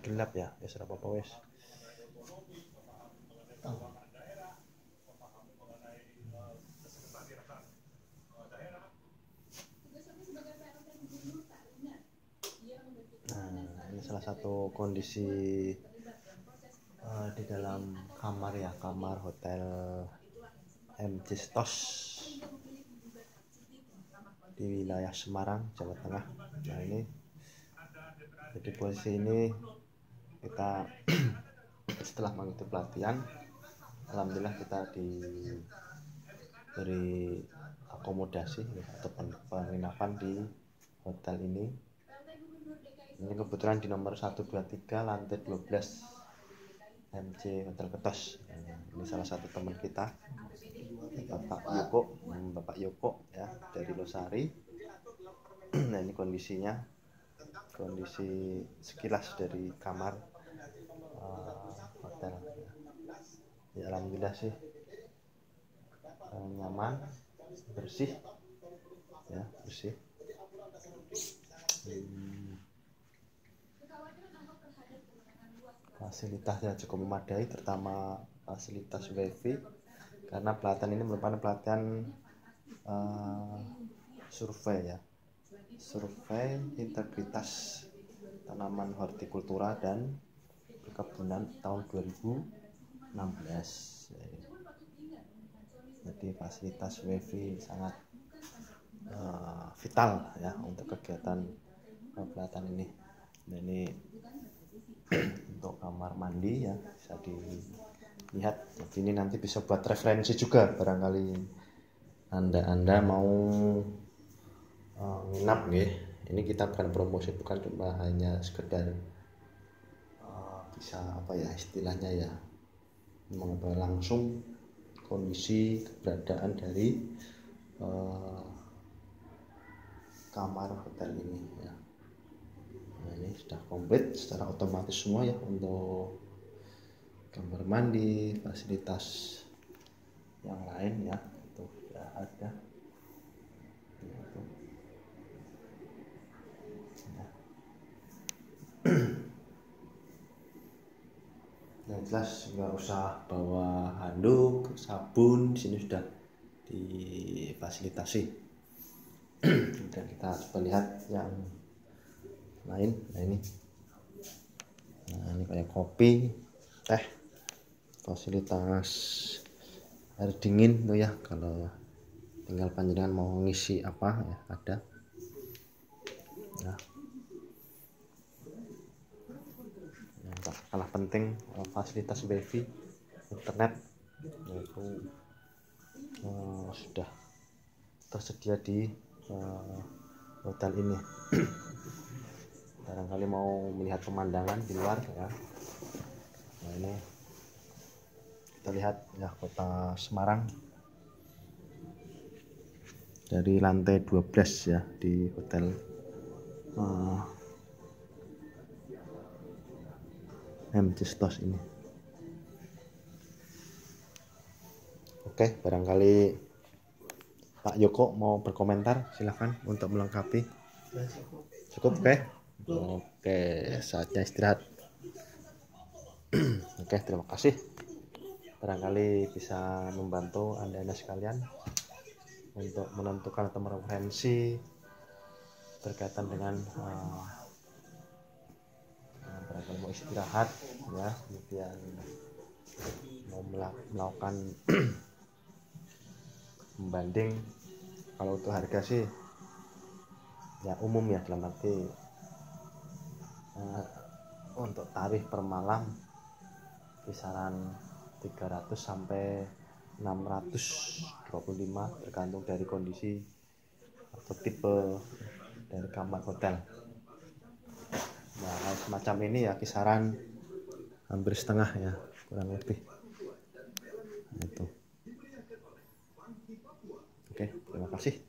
Gelap ya, ya serap apa wes. Nah, ini salah satu kondisi di dalam kamar ya, kamar hotel MC Stos di wilayah Semarang, Jawa Tengah. Nah ini, jadi posisi ini kita setelah mengikuti pelatihan, alhamdulillah kita diberi akomodasi atau penginapan di hotel ini. Ini kebetulan di nomor 123 lantai 12 MC Hotel Ketos. Ini salah satu teman kita, Bapak Yoko ya, dari Losari. Nah ini kondisinya, kondisi sekilas dari kamar hotel ya, alhamdulillah sih nyaman, bersih ya, bersih. Fasilitasnya cukup memadai, terutama fasilitas wifi, karena pelatihan ini merupakan pelatihan survei ya, survei integritas tanaman hortikultura dan perkebunan tahun 2016. Jadi fasilitas wifi sangat vital ya untuk kegiatan pelatihan ini. Nah, ini untuk kamar mandi ya, bisa dilihat. Jadi ini nanti bisa buat referensi juga, barangkali anda mau nginap nih. Ini kita bukan promosi, bukan cuma hanya sekedar bisa apa ya istilahnya ya, mengetahui langsung kondisi keberadaan dari kamar hotel ini ya. Nah, ini sudah komplit secara otomatis semua ya, untuk kamar mandi, fasilitas yang lain ya, itu sudah ada. Yang jelas nggak usah bawa handuk, sabun, di sini sudah difasilitasi. Dan kita coba lihat yang lain. Nah ini kayak kopi, teh, fasilitas air dingin tuh ya, kalau tinggal panjenengan mau ngisi apa ya ada. Nah, yang tak kalah penting fasilitas wifi, internet itu sudah tersedia di hotel ini. Barangkali mau melihat pemandangan di luar ya. Nah ini kita lihat ya kota Semarang dari lantai 12 ya, di hotel MC Stos ini. Oke, barangkali Pak Yoko mau berkomentar, silahkan untuk melengkapi. Cukup oke? Oke, saatnya istirahat. Oke, terima kasih. Barangkali bisa membantu anda sekalian untuk menentukan atau mereferensi berkaitan dengan barangkali mau istirahat ya, kemudian mau melakukan membanding. Kalau untuk harga sih ya umum ya, dalam arti untuk tarif per malam kisaran 300 sampai 625 tergantung dari kondisi atau tipe dari kamar hotel. Nah semacam ini ya, kisaran hampir setengah ya, kurang lebih itu. Oke, terima kasih.